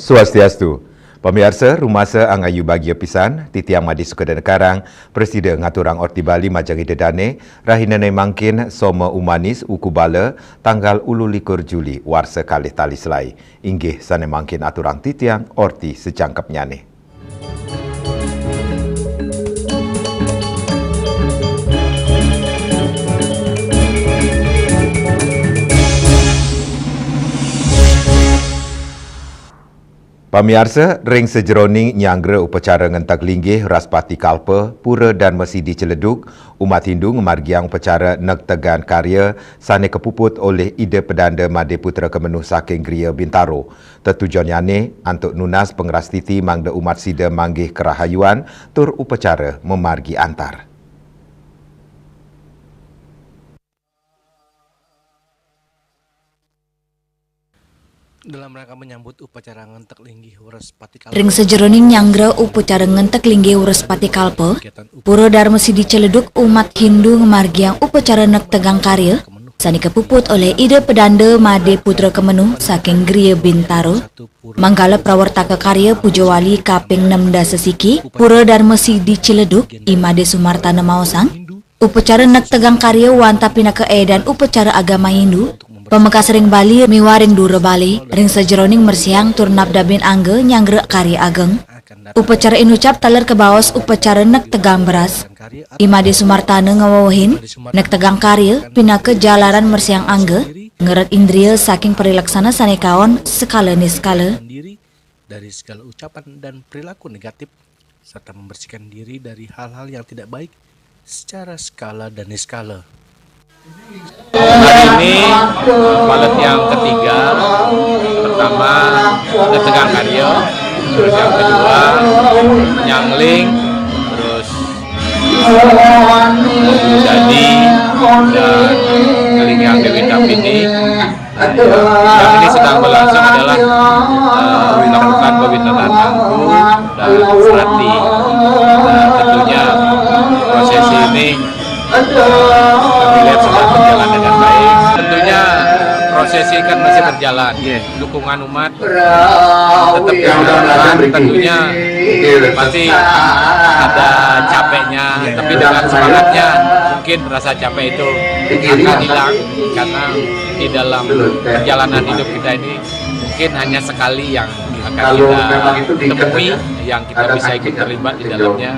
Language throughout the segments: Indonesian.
Swastiastu. Pemirsa, rumasa angayu bagia pisan, titiang madi Sukadana Karang, Presiden ngaturang Orti Bali majang ide dane, rahinane mangkin soma umanis ukubala tanggal 21 Juli warsa kalih tali selai. Inggih sane mangkin aturang titiang Orti secangkap nyane. Pemirsa, ring sejeroning nyangra upacara ngentak linggih Raspati Kalpa, Pura dan Mesidi Celeduk, umat Hindu ngemargiang upacara Nek Tegan Karya sane kepuput oleh Ide Pedanda Made Putra Kemenuh saking Gria Bintaro. Tertujuan yane untuk nunas pengrastiti mangda umat sida manggih kerahayuan tur upacara memargi antar. Dalam rangka menyambut upacara ngentek linggih Wuraspati Kalpa. Ring sejeroning nyanggra upacara ngentek linggih Wuraspati Kalpa, Pura Dharma Sidi Celeduk umat Hindu ngemargiang upacara Nek Tegang Karya sani kepuput oleh Ide Pedanda Made Putra Kemenuh saking Gria Bintaro. Manggala prawartaka karya Pujawali kaping 6 dasa siki Pura Dharma Sidi Celeduk Imade Sumartana Maosang. Upacara Nek Tegang Karya wanta pinaka dan upacara agama Hindu. Pemekas ring Bali miwaring dura Bali, ring sejeroning mersiang turnap dabin angge nyanggra karya ageng. Upacara inucap taler ke bawas upacara Nek Tegang Beras. Imade Sumartana ngawawahin, Nek Tegang Karya pinaka jalaran mersiang angge, ngeret indria saking perilaksana sanekawan skala niskala. Dari segala ucapan dan perilaku negatif, serta membersihkan diri dari hal-hal yang tidak baik secara skala dan niskala. Hari ini malam yang ketiga, pertama Nek Tegang Karya, terus yang kedua Nyangling, terus Jadi dan Kelingiang Dewi Tapini. Yang ini sedang berlangsung adalah melakukan pembinaan Angku dan Serati. Nah, tentunya prosesi ini kami lihat sedang berjalan dengan baik. Tentunya prosesi kan masih berjalan. Dukungan umat tetap diharapkan. Tentunya pasti ada capeknya, tapi dengan semangatnya mungkin rasa capek itu akan hilang karena di dalam perjalanan hidup kita ini mungkin hanya sekali yang akan kita temui, yang kita bisa ikut terlibat di dalamnya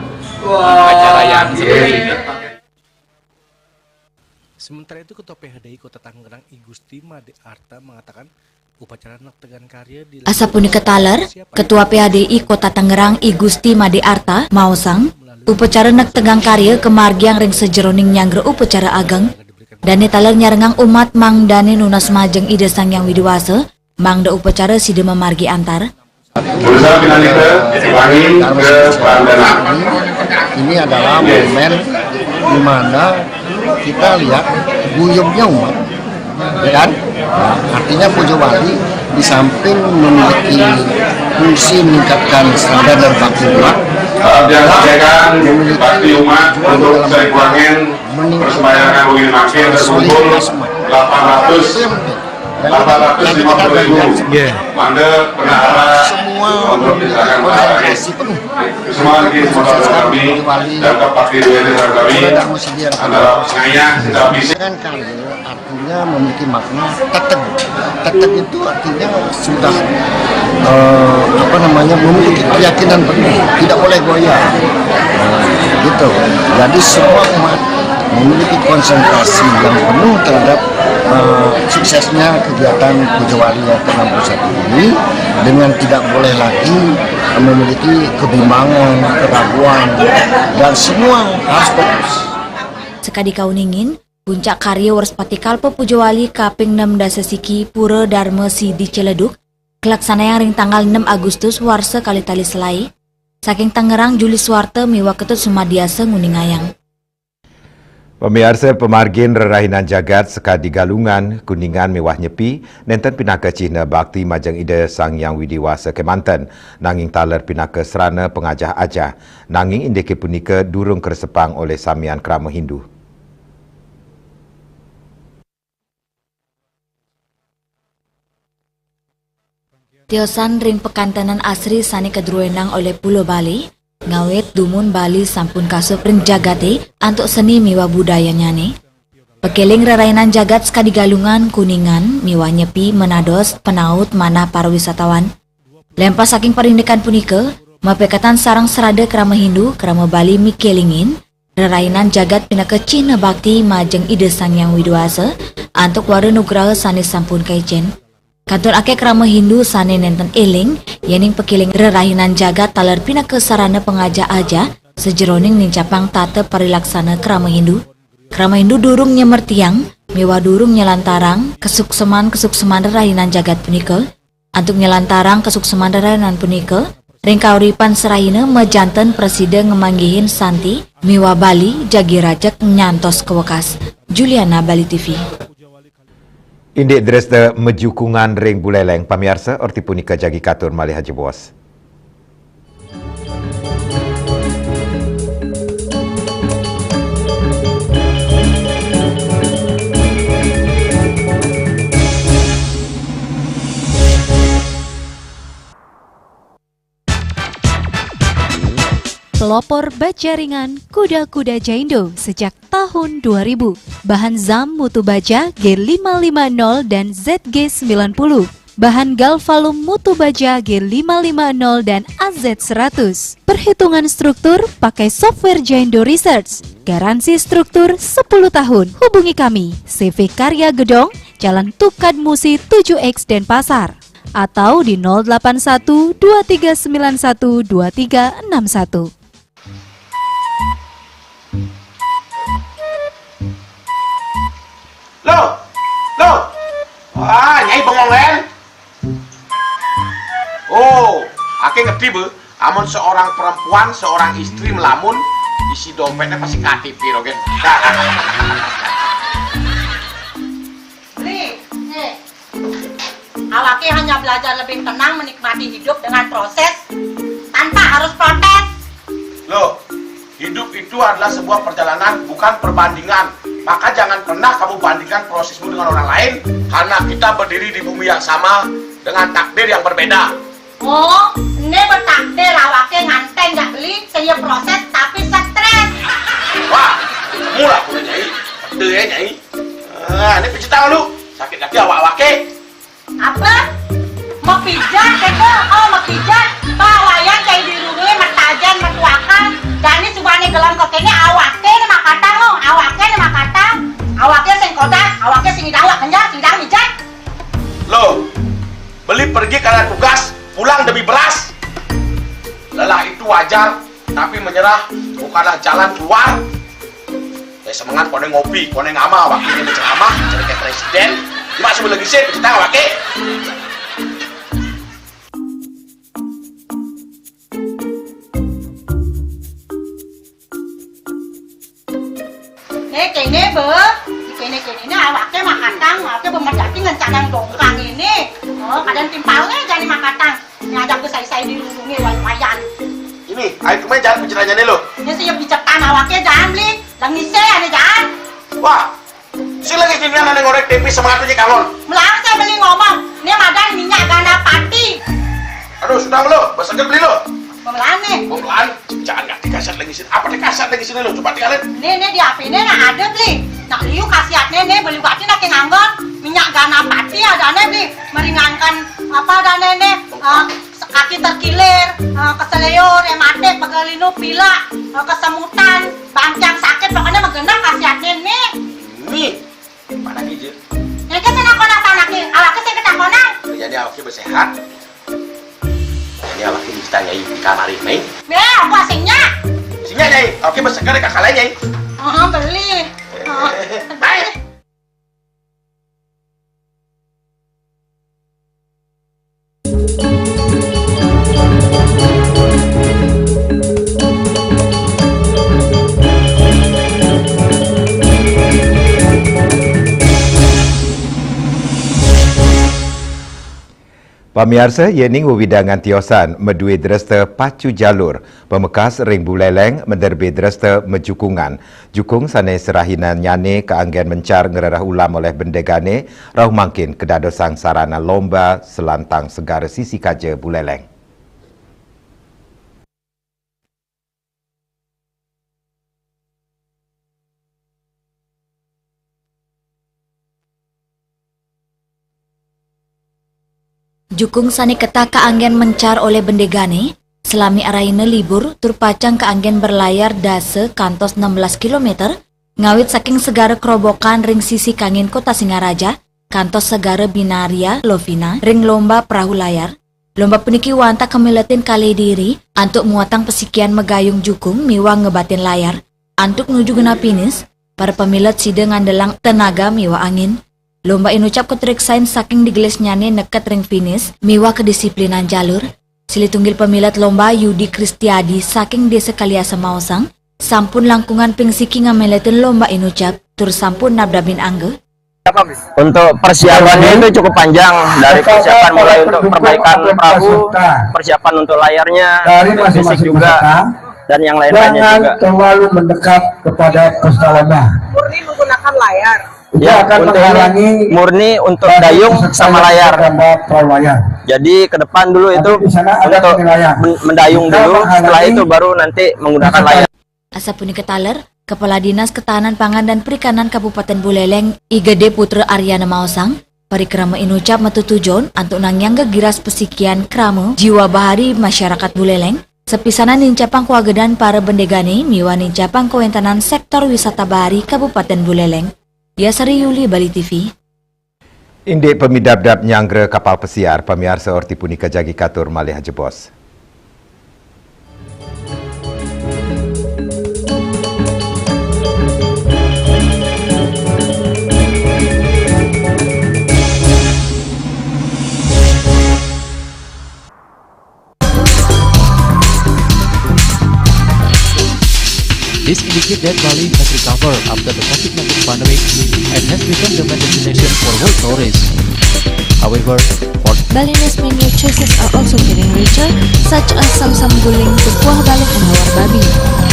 acara yang seperti ini. Sementara itu Ketua PHDI Kota Tangerang I Gusti Made Arta mengatakan upacara Nek Tegan Karya Asapuni ketaler, Ketua PHDI Kota Tangerang I Gusti Made Arta maosang upacara Nek Tegang Karya kemargiang ring sejeroning nyanggra upacara ageng dan taler nyarengang umat mangdane nunas majeng Ide Sangyang Widiwasa mangda upacara sida memargi antar. Ini adalah momen di mana kita lihat guyubnya umat, ya kan? Nah, artinya Pujawali di samping memiliki fungsi meningkatkan standar dan bakti umat, memiliki umat untuk meningkatkan solidaritas umat. 850.000 Manda penahara untuk disahkan organisasi penuh semua lagi modal kami dan Pak Dirjen kami antara saya tidak bisa dengan kami artinya memiliki makna teteg itu artinya sudah memiliki keyakinan penuh, tidak boleh goyah gitu. Jadi semua umat memiliki konsentrasi yang penuh terhadap suksesnya kegiatan Pujawali yang ke-61 ini dengan tidak boleh lagi memiliki kebimbangan, keraguan, dan semua harus fokus. Sekadi kauningin, puncak karya Wuraspati Kalpa Pujawali kaping 6 dasa siki Pura Dharma Sidi Celeduk kelaksana yang ring tanggal 6 Agustus warsa kali tali selai saking Tangerang Juli Suwarte miwa ketut sumadiasa nguningayang. Pemirsa pemargin rerahinan jagat sekadi galungan kuningan mewah nyepi nenten pinaka Cina bakti majang Ide Sangyang Widiwasa Kemanten nanging taler pinaka serana pengajah aja nanging indike punika durung keresepang oleh samian krama Hindu. Tiosan ring pekantanan asri sani kedruenang oleh Pulau Bali, ngawet dumun Bali sampun kasup ring jagate antuk seni miwa budaya nyane. Pekeling rerainan jagat sekadi Galungan Kuningan miwa nyepi menados penaut mana para wisatawan. Lempas saking perindekan punika, mapekatan sarang serada kerama Hindu, kerama Bali mikelingin, rerainan jagat pinaka Cina bakti majeng ide Sang Yang Widuasa, antuk wara nugraha sane sampun kaijen. Kantor ake kerama Hindu sane nenten eling, yening pekeling rerainan jagat taler pinaka sarana pengaja aja, sejeroning nincapang tata parilaksana kerama Hindu. Kerama Hindu durung nyemertiang, miwa durung nyelantarang, kesukseman rerainan jagat punika, antuk nyelantarang kesukseman rerainan punika, ring kauripan serahina mejanten presiden ngemanggihin Santi, miwa Bali jagi rajak nyantos kewekas. Juliana, Bali TV. Indik Dresde mejukungan ring buleleng pamiarsa orti punika jagi katur malih haji bos. Pelopor baja ringan kuda-kuda Jaindo sejak tahun 2000. Bahan ZAM mutu baja G550 dan ZG90. Bahan Galvalum mutu baja G550 dan AZ100. Perhitungan struktur pakai software Jaindo Research. Garansi struktur 10 tahun. Hubungi kami CV Karya Gedong, Jalan Tukad Musi 7X Denpasar. Atau di 081 2391 2361. Loh, wah nyai bengong len. Oh, ake ngerti be, amun seorang perempuan, seorang istri melamun, isi dompetnya pasti KTP rogen. Awake hanya belajar lebih tenang menikmati hidup dengan proses tanpa harus protes. Loh, hidup itu adalah sebuah perjalanan, bukan perbandingan. Maka jangan pernah kamu bandingkan prosesmu dengan orang lain, karena kita berdiri di bumi yang sama dengan takdir yang berbeda. Oh, ini bertakdir awake nganteng gak beli, saya proses tapi stres. Wah, murah punya nyai, pede ya nyai. Ini pijit tangan lu, sakit hati awak-awake. Apa? Mau pijat keke? Oh, mau pijat. Bawayan kayak dirungi, metajan, metuakan. Dan ini subane gelam kokenya awake ini makatang lo, awake ini makatang. Awake sing kodak, awake sing idawak kenja, sing dang mijat. Loh, beli pergi karena tugas, pulang demi beras. Lelah itu wajar, tapi menyerah bukanlah jalan keluar. Semangat kone ngopi, kone ngama, wakil ini ceramah, jadi kayak presiden. Cuma sebelum lagi sih, kita ngawake. Kene be, kene ini awake makatang, awake bemerjati ngencadang dongkang ini. Oh, kadang timpalnya jadi makatang. Nyadang ke saya dirungi wayan. Ini, ayo kemarin jangan bicaranya nih lo. Ini siap dicetan awake jangan beli, langise ane jangan. Wah, si lagi gini ane ngorek TV semangatnya kalon. Melang saya beli ngomong, ini madan minyak ganda pati. Aduh, sudah lo, besoknya beli lo. Pemelan nih. Pemelan, jangan nggak dikasat lagi sini. Apa dikasat lagi sini lo? Coba tinggalin. Nih di HP ini nah ada beli. Nak liu kasihatnya nih beli batin nak nganggon minyak gana pati ada nih beli meringankan apa ada nih kaki terkilir, keseleyor, emate, pegalino, pila, kesemutan, bangcang sakit pokoknya menggenang kasihatnya nih. Nih, mana hijau? Ini kan saya nak apa nak awaknya saya ketakonan. Jadi awaknya bersehat. Ini awaknya bisa nyai di kamar ini. Ya, aku asingnya. Asingnya nyai, awaknya bersegar di kakak lain nyai. Beli. Baik. Pamiarsa yening wewidangan tiosan medui dresta pacu jalur pemekas ring buleleng menderbe dresta mejukungan jukung sane serahinan nyane keanggen mencar ngerarah ulam oleh bendegane rauh mangkin kedadosang sarana lomba selantang segara sisi kaja buleleng. Jukung sani keta keanggen mencar oleh bendegane, selami araina libur tur pacang keanggen berlayar dase kantos 16 km, ngawit saking segara kerobokan ring sisi kangin kota Singaraja, kantos segara binaria Lovina, ring lomba perahu layar. Lomba puniki wanta kemiletin kali diri, antuk muatang pesikian megayung jukung miwa ngebatin layar, antuk nuju gena pinis, para pemilet side ngandelang tenaga miwa angin. Lomba inucap ketriksain saking digelis nyane neket ring finish, miwa kedisiplinan jalur. Sili tunggil pemilat lomba Yudi Kristiadi saking desa Kaliasa Mausang, sampun langkungan pingsiki ngameletin lomba inucap, tur sampun nabdabin angge. Untuk persiapannya itu cukup panjang, dari persiapan mulai untuk perbaikan perahu, persiapan untuk layarnya, fisik juga, dan yang lain-lainnya juga. Jangan terlalu mendekat kepada peserta lomba. Murni menggunakan layar. Ya, untuk ini murni untuk dayung sama layar. Jadi ke depan dulu itu untuk mendayung dulu, setelah itu baru nanti menggunakan layar. Asapuni Ketaler, Kepala Dinas Ketahanan Pangan dan Perikanan Kabupaten Buleleng, IGD Putra Aryana Mausang, parikrama inucap metu tujon antuk nangyang gegiras pesikian krama jiwa bahari masyarakat Buleleng, sepisanan nincapang kuagedan para bendegane miwa nincapang kewentanan sektor wisata bahari Kabupaten Buleleng. Yasari Yuli, Bali TV. Indek pemidabdab nyangre kapal pesiar pamiarsa orti punika jagi katur malih jebos. This indicates that Bali has recovered after the COVID-19 pandemic and has become the main destination for world tourists. However, Balinese menu choices are also getting richer, such as Samsam Guling to Kuah Balik and Hawar Babi.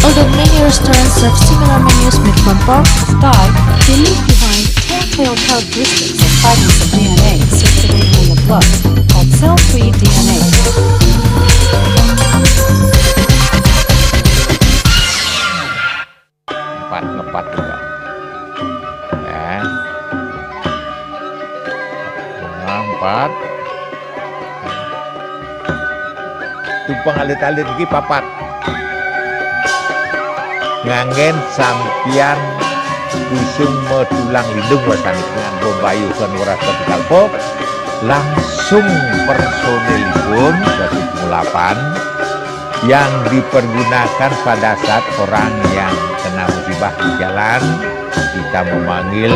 Although many restaurants serve similar menus made from pork, Sky, they leave behind telltale characteristics of fragments of DNA circulating in the blood, called cell-free DNA. Ngepat juga ya. Bunga 4 tumpang alit-alit lagi papat ngangen sampian busung metulang lindung wasan nganggo bayu kan warasa kalpo langsung personelipun 108 yang dipergunakan pada saat orang yang kena musibah di jalan, kita memanggil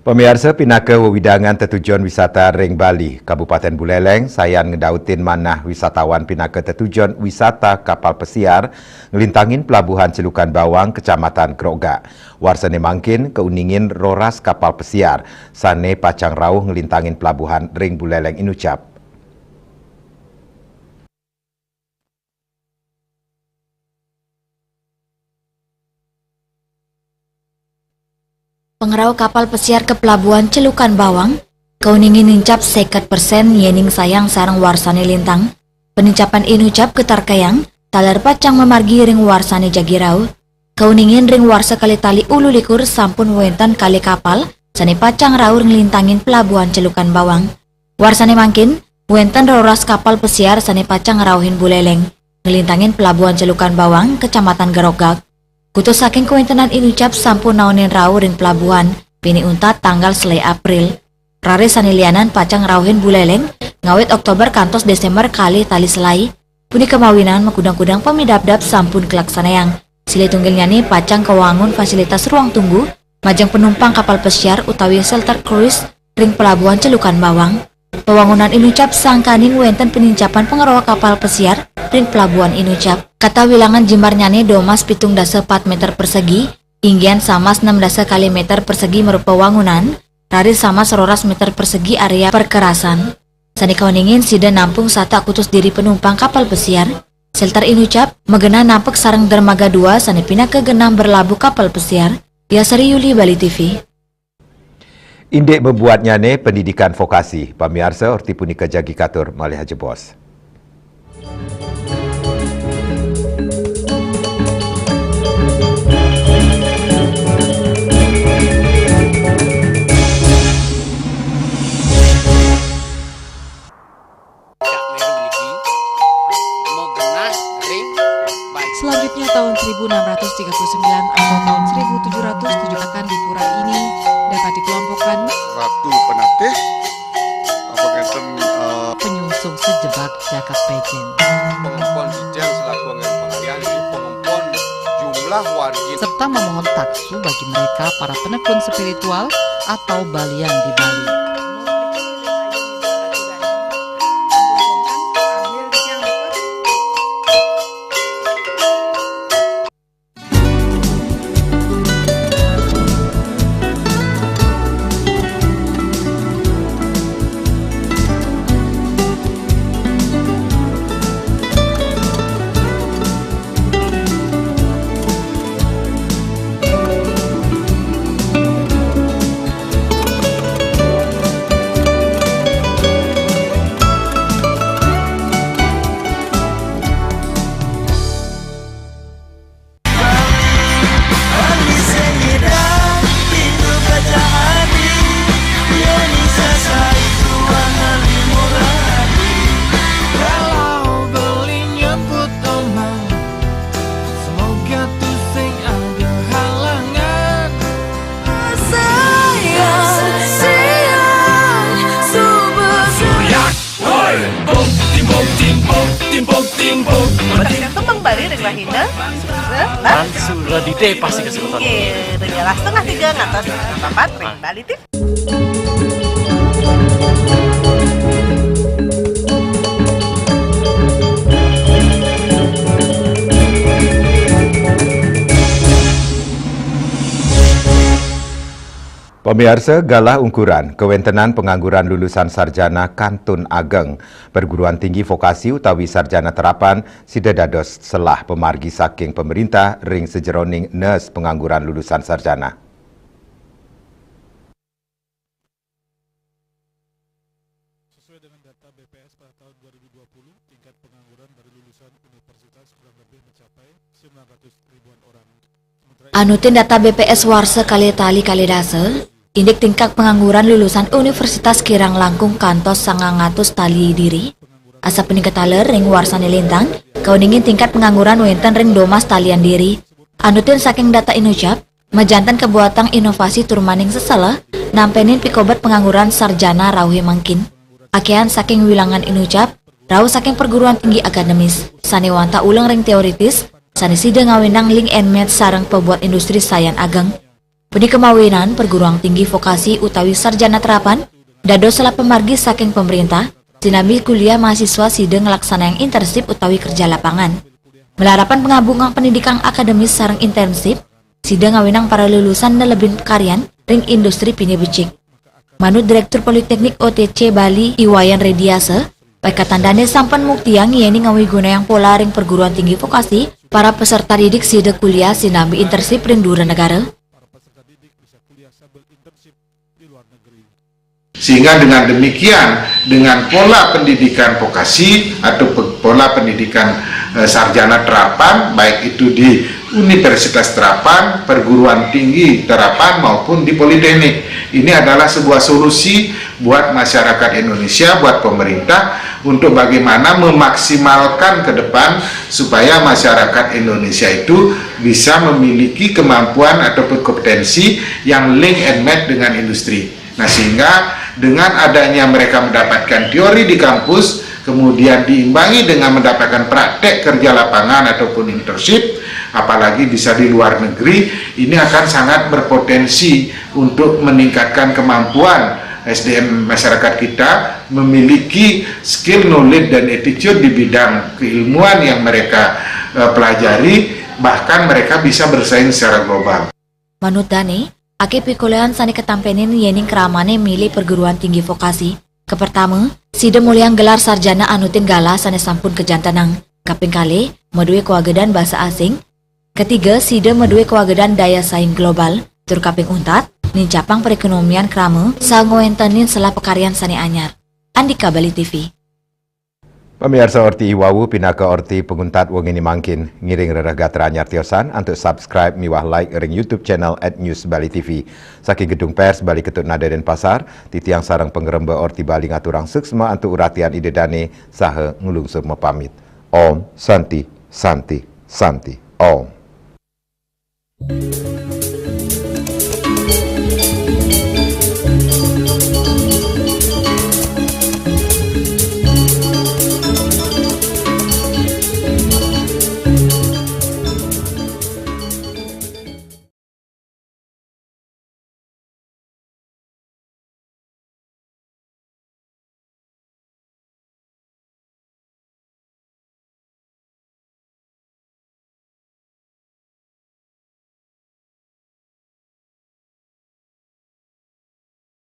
Pemirsa pinaka wewidangan tetujuan wisata Ring Bali, Kabupaten Buleleng, sayan ngedautin manah wisatawan pinaka tetujuan wisata kapal pesiar ngelintangin pelabuhan Celukan Bawang, Kecamatan Kroga. Warsane mangkin keuningin roras kapal pesiar, sane pacang rauh ngelintangin pelabuhan Ring Buleleng inucap. Pengerau kapal pesiar ke pelabuhan Celukan Bawang, keuningin nincap 50% yening sayang sarang warsane lintang. Penincapan inucap ketar kayang, talar pacang memargi ring warsane jagirau. Kauningin ring warsa kali tali ulu likur sampun wenten kali kapal sani pacang raur ngelintangin pelabuhan Celukan Bawang. Warsane mangkin wenten roras kapal pesiar sani pacang rauhin Buleleng ngelintangin pelabuhan Celukan Bawang Kecamatan Gerogak. Kutus saking kewentenan inucap sampun naonin raur ring pelabuhan pini untat tanggal selai April. Rare sani lianan pacang rauhin Buleleng ngawit Oktober kantos Desember kali tali selai. Puni kemawinan makudang-kudang pemidapdap sampun kelaksanayang. Sile tunggilnya nih pacang kewangun fasilitas ruang tunggu, majang penumpang kapal pesiar utawi shelter cruise ring pelabuhan Celukan Bawang. Pewangunan inucap sangkaning wenten penincapan pengerowa kapal pesiar ring pelabuhan inucap. Kata wilangan jimbarnya nih domas 7,4 meter persegi, inggian sama 6 kali meter persegi merupa wangunan, rari sama seroras meter persegi area perkerasan. Sani kawaningin sida nampung satu akutus diri penumpang kapal pesiar. Shelter inucap, megena nampek sarang dermaga 2 sani pindah ke genam berlabuh kapal pesiar. Yasari Yuli, Bali TV. Indek membuatnya ne pendidikan vokasi. Pamiarsa orti punika jagi katur malih haja bos. Selanjutnya tahun 1639 atau tahun 1707 akan di pura ini dapat dikelompokkan Ratu Penatih, penyungsung sejebak Jakab Pejen, pengempon Dijang selaku angin pengalian di pengempon jumlah wargi, serta memohon taksu bagi mereka para penekun spiritual atau balian di Bali. Tembang Bali dengan Hinda. Sudah dite pasti kesempatan. Iya, dengan 2:30 ngatos 4 ring Bali TV. Pemirsa, galah ungkuran kewentenan pengangguran lulusan sarjana Kantun Ageng perguruan tinggi vokasi utawi sarjana terapan sida dados selah pemargi saking pemerintah ring sejeroning nurse pengangguran lulusan sarjana. Sesuai dengan data BPS pada tahun 2020, tingkat pengangguran dari lulusan universitas kurang lebih mencapai 900 ribuan orang. Anutin data BPS Warsa Kali Dase, indeks tingkat pengangguran lulusan Universitas Kirang Langkung kantos 900 tali diri. Asa peningkat taler ring warsane lintang, kauningin tingkat pengangguran wenten ring domas talian diri. Anutin saking data inucap, majantan kebuatan inovasi turmaning sesala, nampenin pikobat pengangguran sarjana rauhi mangkin. Akean saking wilangan inucap, rau saking perguruan tinggi akademis, saniwanta ulang ring teoritis, sani sida ngawinang link and match sarang pembuat industri sayan ageng. Puni kemawinan perguruan tinggi vokasi utawi sarjana terapan, dados salah pemargi saking pemerintah, sinambi kuliah mahasiswa sida ngelaksana yang internship utawi kerja lapangan. Melarapan pengabungan pendidikan akademis sarang internship, sida ngawinang para lulusan nelebin karyan ring industri pini becik. Manut Direktur Politeknik OTC Bali Iwayan Rediase, paikatandane sampan muktiang yeni ngawi guna yang pola ring perguruan tinggi vokasi, para peserta didik sida kuliah sinambi internship ring dura negara. Sehingga dengan demikian, dengan pola pendidikan vokasi atau pola pendidikan sarjana terapan, baik itu di universitas terapan, perguruan tinggi terapan maupun di politeknik. Ini adalah sebuah solusi buat masyarakat Indonesia, buat pemerintah untuk bagaimana memaksimalkan ke depan supaya masyarakat Indonesia itu bisa memiliki kemampuan ataupun kompetensi yang link and match dengan industri. Nah, sehingga dengan adanya mereka mendapatkan teori di kampus, kemudian diimbangi dengan mendapatkan praktek kerja lapangan ataupun internship, apalagi bisa di luar negeri, ini akan sangat berpotensi untuk meningkatkan kemampuan SDM masyarakat kita memiliki skill, knowledge, dan attitude di bidang keilmuan yang mereka pelajari, bahkan mereka bisa bersaing secara global. Manut Dani, ake pikolean sani ketampenin yening keramane milih perguruan tinggi vokasi. Kepertama, sida muliang gelar sarjana anutin gala sane sampun kejantanang. Kaping kali, medue kewagedan bahasa asing. Ketiga, sida medue kewagedan daya saing global. Tur kaping untat, nincapang perekonomian krama sangoentenin selah pekaryan sani anyar. Andika Bali TV. Pemirsa Orti Iwawu pinaka Orti penguntat wong ini mangkin ngiring reraga teranyar tiosan untuk subscribe miwah like ring YouTube channel @News Bali TV. Saking gedung pers Bali Ketut Nada Denpasar, titiang sarang pengeremba Orti Bali ngaturang seksma untuk uratian ide dane saha ngulungsur mepamit. Om Santi Santi Santi Om.